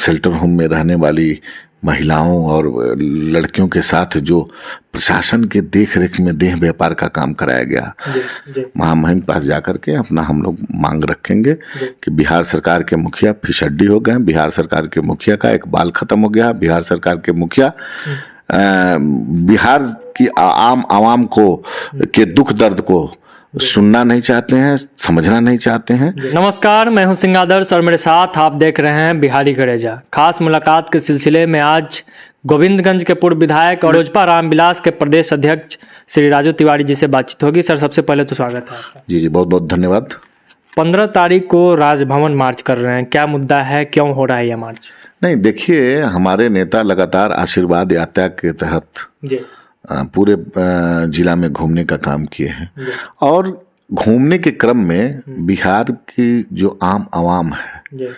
Shelter home में रहने वाली महिलाओं और लड़कियों के साथ जो प्रशासन के देख रेख में देह व्यापार का काम कराया गया, महामहिम पास जाकर के अपना हम लोग मांग रखेंगे कि बिहार सरकार के मुखिया फिसड्डी हो गए। बिहार सरकार के मुखिया का एक बाल खत्म हो गया। बिहार सरकार के मुखिया बिहार की आम आवाम को के दुख दर्द को सुनना नहीं चाहते हैं, समझना नहीं चाहते हैं। नमस्कार, मैं हूं सिंह आदर्श और मेरे साथ आप देख रहे हैं बिहारी करेजा। खास मुलाकात के सिलसिले में आज गोविंदगंज के पूर्व विधायक और लोजपा रामविलास के प्रदेश अध्यक्ष श्री राजू तिवारी जी से बातचीत होगी। सर, सबसे पहले तो स्वागत है आपका। जी, बहुत बहुत धन्यवाद। 15 तारीख को राजभवन मार्च कर रहे हैं, क्या मुद्दा है, क्यों हो रहा है यह मार्च? नहीं, देखिए, हमारे नेता लगातार आशीर्वाद यात्रा के तहत पूरे जिला में घूमने का काम किए हैं और घूमने के क्रम में बिहार की जो आम आवाम है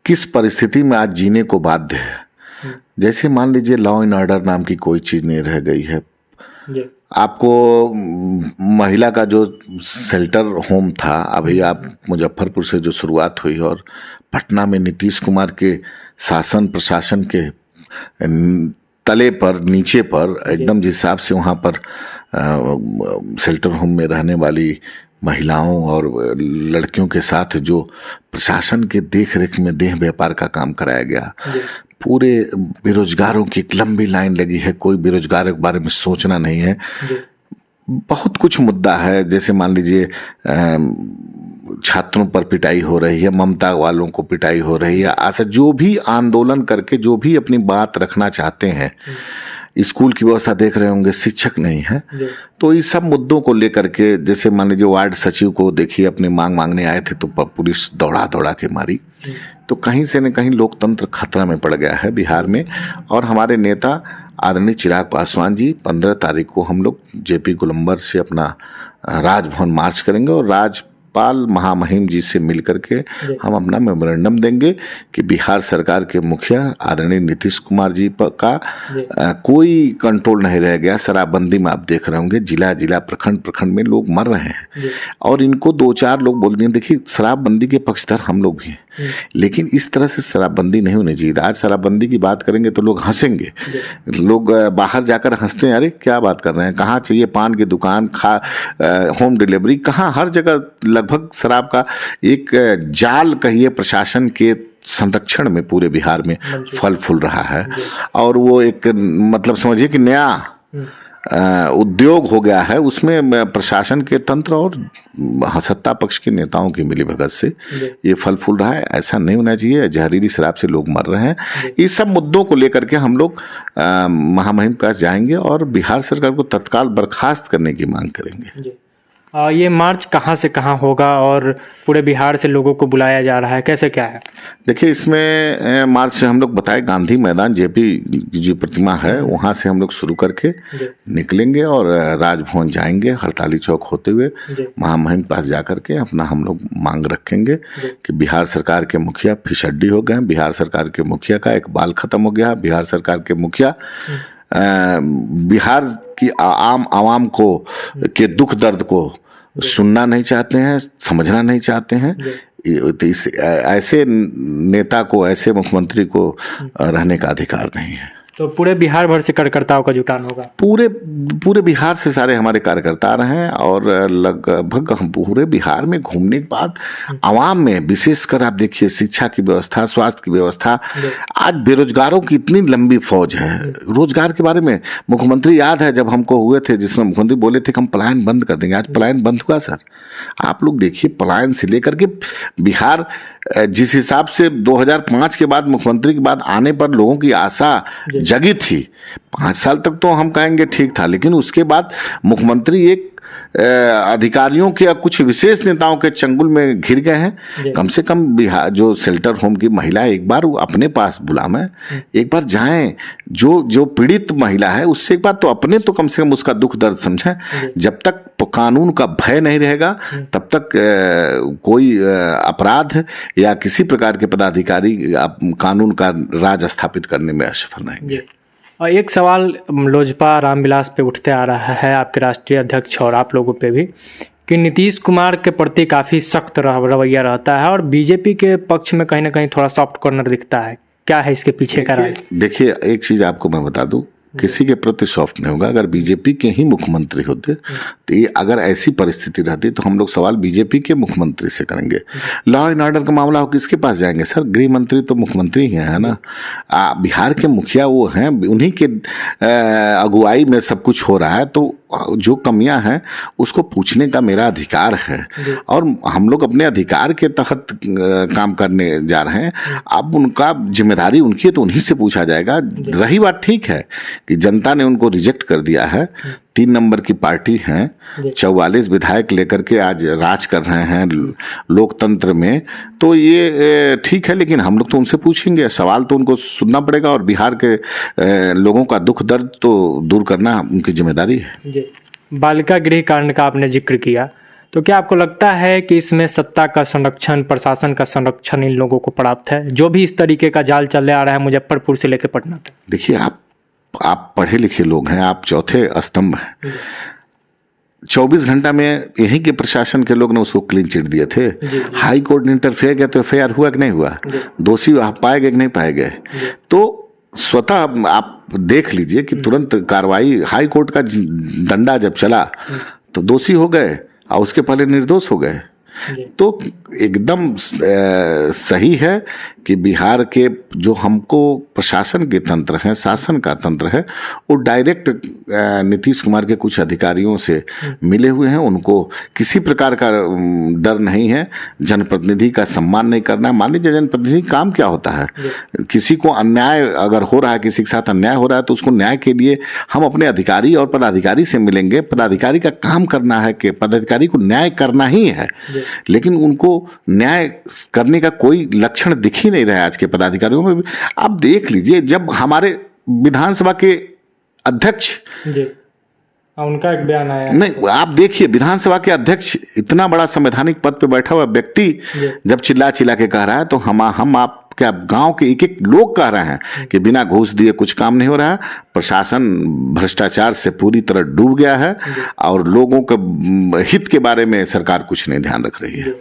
किस परिस्थिति में आज जीने को बाध्य है। जैसे मान लीजिए लॉ एंड ऑर्डर नाम की कोई चीज नहीं रह गई है। आपको महिला का जो शेल्टर होम था, अभी आप मुजफ्फरपुर से जो शुरुआत हुई और पटना में नीतीश कुमार के शासन प्रशासन के तले पर नीचे पर एकदम जिस हिसाब से वहाँ पर शेल्टर होम में रहने वाली महिलाओं और लड़कियों के साथ जो प्रशासन के देख रेख में देह व्यापार का काम कराया गया, पूरे बेरोजगारों की एक लंबी लाइन लगी है। कोई बेरोजगार के बारे में सोचना नहीं है। बहुत कुछ मुद्दा है, जैसे मान लीजिए छात्रों पर पिटाई हो रही है, ममता वालों को पिटाई हो रही है। ऐसा जो भी आंदोलन करके जो भी अपनी बात रखना चाहते हैं, स्कूल की व्यवस्था देख रहे होंगे, शिक्षक नहीं है, तो इस सब मुद्दों को लेकर के, जैसे मान लीजिए वार्ड सचिव को देखिए अपनी मांग मांगने आए थे तो पुलिस दौड़ा दौड़ा के मारी। तो कहीं से न कहीं लोकतंत्र खतरा में पड़ गया है बिहार में। और हमारे नेता आदरणीय चिराग पासवान जी 15 तारीख को हम लोग जेपी गोलंबर से अपना राजभवन मार्च करेंगे और राजपाल महामहिम जी से मिल करके हम अपना मेमोरेंडम देंगे कि बिहार सरकार के मुखिया आदरणीय नीतीश कुमार जी का कोई कंट्रोल नहीं रह गया। शराबबंदी में आप देख रहे होंगे जिला जिला प्रखंड प्रखंड में लोग मर रहे हैं और इनको 2-4 लोग बोल दिए। देखिए, शराबबंदी के पक्षधर हम लोग भी हैं, लेकिन इस तरह से शराबबंदी नहीं होनी चाहिए। आज शराबबंदी की बात करेंगे तो लोग हंसेंगे, लोग बाहर जाकर हंसते हैं, अरे क्या बात कर रहे हैं, कहाँ चाहिए पान की दुकान, होम डिलीवरी, कहाँ, हर जगह लगभग शराब का एक जाल कहिए प्रशासन के संरक्षण में पूरे बिहार में फल फूल रहा है। और वो एक मतलब समझिए कि नया उद्योग हो गया है, उसमें प्रशासन के तंत्र और सत्ता पक्ष के नेताओं की मिलीभगत से ये फल फूल रहा है। ऐसा नहीं होना चाहिए। जहरीली शराब से लोग मर रहे हैं। इस सब मुद्दों को लेकर के हम लोग महामहिम पास जाएंगे और बिहार सरकार को तत्काल बर्खास्त करने की मांग करेंगे। ये मार्च कहाँ से कहाँ होगा और पूरे बिहार से लोगों को बुलाया जा रहा है, कैसे क्या है? देखिए, इसमें मार्च से हम लोग बताए गांधी मैदान जेपी जी प्रतिमा है, वहाँ से हम लोग शुरू करके निकलेंगे और राजभवन जाएंगे। हड़ताली चौक होते हुए महामहिम पास जाकर के अपना हम लोग मांग रखेंगे कि बिहार सरकार के मुखिया फिसड्डी हो गए। बिहार सरकार के मुखिया का एक बाल खत्म हो गया। बिहार सरकार के मुखिया बिहार की आम आवाम को के दुख दर्द को सुनना नहीं चाहते हैं, समझना नहीं चाहते हैं। तो इस ऐसे नेता को, ऐसे मुख्यमंत्री को रहने का अधिकार नहीं है। तो पूरे बिहार भर से कार्यकर्ताओं का जुटान होगा? पूरे बिहार से सारे हमारे कार्यकर्ता आ रहे हैं और लगभग हम पूरे बिहार में घूमने के बाद आवाम में, विशेषकर आप देखिए शिक्षा की व्यवस्था, स्वास्थ्य की व्यवस्था, आज बेरोजगारों की इतनी लंबी फौज है। रोजगार के बारे में मुख्यमंत्री याद है जब हमको हुए थे, जिसमें मुख्यमंत्री बोले थे कि हम पलायन बंद कर देंगे। आज पलायन बंद हुआ सर। आप लोग देखिए, पलायन से लेकर के बिहार जिस हिसाब से 2005 के बाद मुख्यमंत्री के बाद आने पर लोगों की आशा जगी थी, 5 साल तक तो हम कहेंगे ठीक था, लेकिन उसके बाद मुख्यमंत्री एक अधिकारियों के या कुछ विशेष नेताओं के चंगुल में घिर गए हैं। कम से कम बिहार जो शेल्टर होम की महिला एक बार वो अपने पास बुलाएं, एक बार जाएं, जो पीड़ित महिला है उससे एक बार तो अपने तो कम से कम उसका दुख दर्द समझें। जब तक कानून का भय नहीं रहेगा तब तक कोई अपराध या किसी प्रकार के पदाधिकारी कानून का राज स्थापित करने में असफल रहेंगे। और एक सवाल लोजपा रामविलास पे उठते आ रहा है, आपके राष्ट्रीय अध्यक्ष और आप लोगों पे भी, कि नीतीश कुमार के प्रति काफ़ी सख्त रवैया रहता है और बीजेपी के पक्ष में कहीं ना कहीं थोड़ा सॉफ्ट कॉर्नर दिखता है। क्या है इसके पीछे का राज? देखिए, एक चीज़ आपको मैं बता दूं, किसी के प्रति सॉफ्ट नहीं होगा। अगर बीजेपी के ही मुख्यमंत्री होते तो ये अगर ऐसी परिस्थिति रहती तो हम लोग सवाल बीजेपी के मुख्यमंत्री से करेंगे। लॉ एंड ऑर्डर का मामला हो किसके पास जाएंगे? सर, गृह मंत्री तो मुख्यमंत्री ही है ना। बिहार के मुखिया वो हैं, उन्हीं के अगुवाई में सब कुछ हो रहा है, तो जो कमियां हैं उसको पूछने का मेरा अधिकार है और हम लोग अपने अधिकार के तहत काम करने जा रहे हैं। अब उनका जिम्मेदारी उनकी है तो उन्हीं से पूछा जाएगा। रही बात, ठीक है कि जनता ने उनको रिजेक्ट कर दिया है, 3 नंबर की पार्टी है, 44 विधायक लेकर के आज राज कर रहे हैं लोकतंत्र में, तो ये ठीक है, लेकिन हम लोग तो उनसे पूछेंगे, सवाल तो उनको सुनना पड़ेगा और बिहार के लोगों का दुख दर्द तो दूर करना उनकी जिम्मेदारी है। बालिका गृह कांड का आपने जिक्र किया, तो क्या आपको लगता है कि इसमें सत्ता का संरक्षण, प्रशासन का संरक्षण इन लोगों को प्राप्त है, जो भी इस तरीके का जाल चल आ रहा है मुजफ्फरपुर से लेकर पटना तक? देखिए, आप पढ़े लिखे लोग हैं, आप चौथे स्तंभ हैं। 24 घंटा में यहीं के प्रशासन के लोग ने उसको क्लीन चिट दिए थे। हाई कोर्ट ने इंटरफेयर किया तो एफआईआर हुआ कि नहीं हुआ? दोषी पाए गए कि नहीं पाए गए? तो स्वतः आप देख लीजिए कि तुरंत कार्रवाई, हाई कोर्ट का डंडा जब चला तो दोषी हो गए और उसके पहले निर्दोष हो गए। तो एकदम सही है कि बिहार के जो हमको प्रशासन के तंत्र हैं, शासन का तंत्र है, वो डायरेक्ट नीतीश कुमार के कुछ अधिकारियों से मिले हुए हैं। उनको किसी प्रकार का डर नहीं है, जनप्रतिनिधि का सम्मान नहीं करना। मान लीजिए जनप्रतिनिधि काम क्या होता है, किसी को अन्याय अगर हो रहा है, किसी के साथ अन्याय हो रहा है तो उसको न्याय के लिए हम अपने अधिकारी और पदाधिकारी से मिलेंगे। पदाधिकारी का काम करना है कि पदाधिकारी को न्याय करना ही है, लेकिन उनको न्याय करने का कोई लक्षण दिख ही नहीं रहा है आज के पदाधिकारियों में। आप देख लीजिए, जब हमारे विधानसभा के अध्यक्ष उनका एक बयान आया, नहीं, आप देखिए विधानसभा के अध्यक्ष, इतना बड़ा संवैधानिक पद पे बैठा हुआ व्यक्ति जब चिल्ला चिल्ला के कह रहा है, तो हम आप क्या गांव के एक एक लोग कह रहे हैं कि बिना घूस दिए कुछ काम नहीं हो रहा है, प्रशासन भ्रष्टाचार से पूरी तरह डूब गया है और लोगों के हित के बारे में सरकार कुछ नहीं ध्यान रख रही है।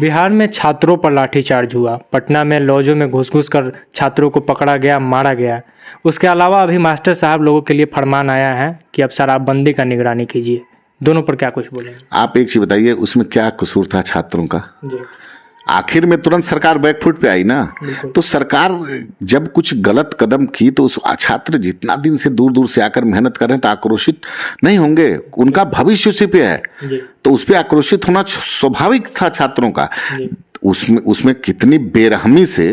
बिहार में छात्रों पर लाठीचार्ज हुआ, पटना में लॉजों में घुस कर छात्रों को पकड़ा गया, मारा गया। उसके अलावा अभी मास्टर साहब लोगों के लिए फरमान आया है कि अब शराबबंदी का निगरानी कीजिए। दोनों पर क्या कुछ बोलेंगे आप? एक चीज बताइए, उसमें क्या कसूर था छात्रों का? आखिर में तुरंत सरकार बैकफुट पे आई ना। तो सरकार जब कुछ गलत कदम की तो उस छात्र जितना दिन से दूर दूर से आकर मेहनत कर रहे हैं तो आक्रोशित नहीं होंगे? उनका भविष्य उसी पे है, तो उस पे आक्रोशित होना स्वाभाविक था छात्रों का। उसमें कितनी बेरहमी से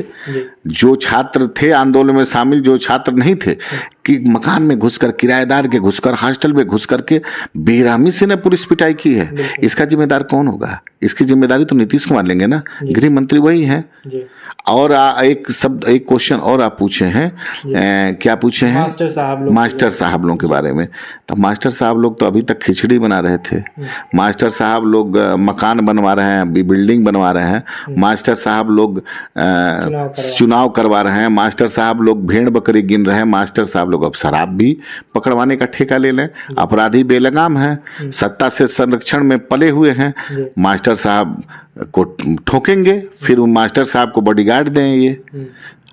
जो छात्र थे आंदोलन में शामिल, जो छात्र नहीं थे, कि मकान में घुसकर, किराएदार के घुसकर, हॉस्टल में घुसकर के बेरहमी से ने पुलिस पिटाई की है। इसका जिम्मेदार कौन होगा? इसकी जिम्मेदारी तो नीतीश कुमार लेंगे ना, गृह मंत्री वही हैं। और एक क्वेश्चन और आप पूछे हैं, क्या पूछे हैं? मास्टर साहब लोगों के बारे में। तो मास्टर साहब लोग तो अभी तक खिचड़ी बना रहे थे। मास्टर साहब लोग मकान बनवा रहे हैं, बिल्डिंग बनवा रहे हैं। मास्टर साहब लोग चुनाव करवा रहे हैं। मास्टर साहब लोग भेड़ बकरी गिन रहे हैं। मास्टर साहब लोग अब शराब भी पकड़वाने का ठेका ले लें। अपराधी बेलगाम हैं, सत्ता से संरक्षण में पले हुए हैं। मास्टर साहब को ठोकेंगे, फिर उन मास्टर साहब को बॉडीगार्ड दें। ये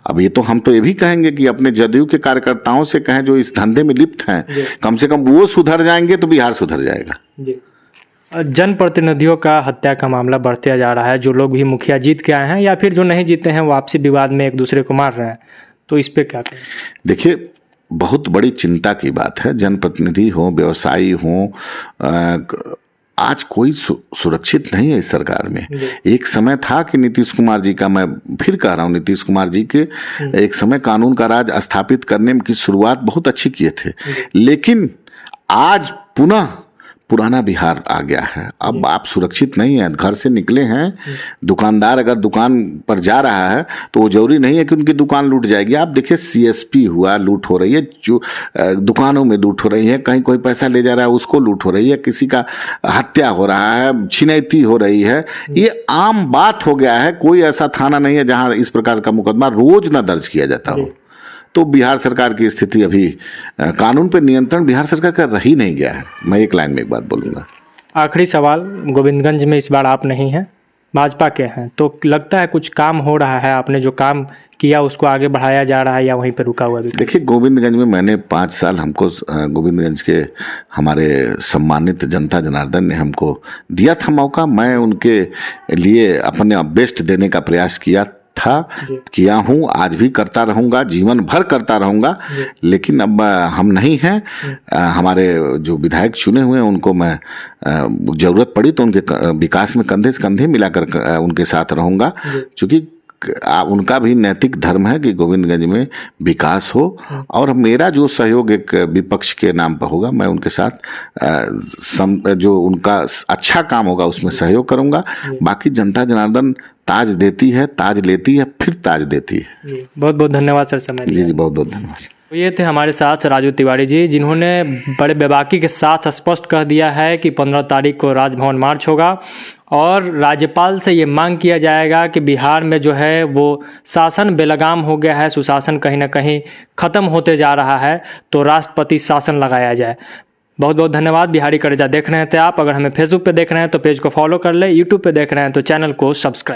अब ये तो हम तो ये भी कहेंगे कि अपने जदयू के कार्यकर्ताओं से कहें जो इस धंधे में लिप्त हैं, कम से कम वो सुधर जाएंगे तो बिहार सुधर जाएगा। जनप्रतिनिधियों का हत्या का मामला बढ़ते जा रहा है। जो लोग भी मुखिया जीत के आए हैं या फिर जो नहीं जीते हैं वो आपसी विवाद में एक दूसरे को मार रहे हैं, तो इस पे क्या कहें? देखिए, बहुत बड़ी चिंता की बात है। जनप्रतिनिधि हो, व्यवसायी हो, आज कोई सुरक्षित नहीं है इस सरकार में। एक समय था कि नीतीश कुमार जी का, मैं फिर कह रहा हूं, नीतीश कुमार जी के एक समय कानून का राज स्थापित करने की शुरुआत बहुत अच्छी किए थे, लेकिन आज पुनः पुराना बिहार आ गया है। अब आप सुरक्षित नहीं है। घर से निकले हैं, दुकानदार अगर दुकान पर जा रहा है तो वो जरूरी नहीं है कि उनकी दुकान लूट जाएगी। आप देखिए, सीएसपी हुआ, लूट हो रही है, जो दुकानों में लूट हो रही है, कहीं कोई पैसा ले जा रहा है उसको लूट हो रही है, किसी का हत्या हो रहा है, छिनैती हो रही है। ये आम बात हो गया है। कोई ऐसा थाना नहीं है जहां इस प्रकार का मुकदमा रोज न दर्ज किया जाता हो। तो बिहार सरकार की स्थिति अभी, कानून पर नियंत्रण बिहार सरकार का रह ही नहीं गया है। मैं एक लाइन में एक बात बोलूंगा, आखिरी सवाल, गोविंदगंज में इस बार आप नहीं हैं, भाजपा के हैं, तो लगता है कुछ काम हो रहा है, आपने जो काम किया उसको आगे बढ़ाया जा रहा है या वहीं पर रुका हुआ भी? देखिए, गोविंदगंज में मैंने 5 साल, हमको गोविंदगंज के हमारे सम्मानित जनता जनार्दन ने हमको दिया था मौका, मैं उनके लिए अपने बेस्ट देने का प्रयास किया हूँ, आज भी करता रहूँगा, जीवन भर करता रहूँगा। लेकिन अब हम नहीं हैं, हमारे जो विधायक चुने हुए हैं उनको मैं जरूरत पड़ी तो उनके विकास में कंधे से कंधे मिलाकर उनके साथ रहूँगा, क्योंकि उनका भी नैतिक धर्म है कि गोविंदगंज में विकास हो, और मेरा जो सहयोग एक विपक्ष के नाम पर होगा, मैं उनके साथ जो उनका अच्छा काम होगा उसमें सहयोग करूंगा। बाकी जनता जनार्दन ताज देती है, ताज लेती है, फिर ताज देती है। बहुत बहुत धन्यवाद सर, समय जी बहुत बहुत धन्यवाद। तो ये थे हमारे साथ राजू तिवारी जी, जिन्होंने बड़े बेबाकी के साथ स्पष्ट कह दिया है कि 15 तारीख को राजभवन मार्च होगा और राज्यपाल से ये मांग किया जाएगा कि बिहार में जो है वो शासन बेलगाम हो गया है, सुशासन कहीं ना कहीं ख़त्म होते जा रहा है, तो राष्ट्रपति शासन लगाया जाए। बहुत बहुत धन्यवाद। बिहारी करेजा देख रहे थे आप, अगर हमें फेसबुक पे देख रहे हैं तो पेज को फॉलो कर ले, यूट्यूब पे देख रहे हैं तो चैनल को सब्सक्राइब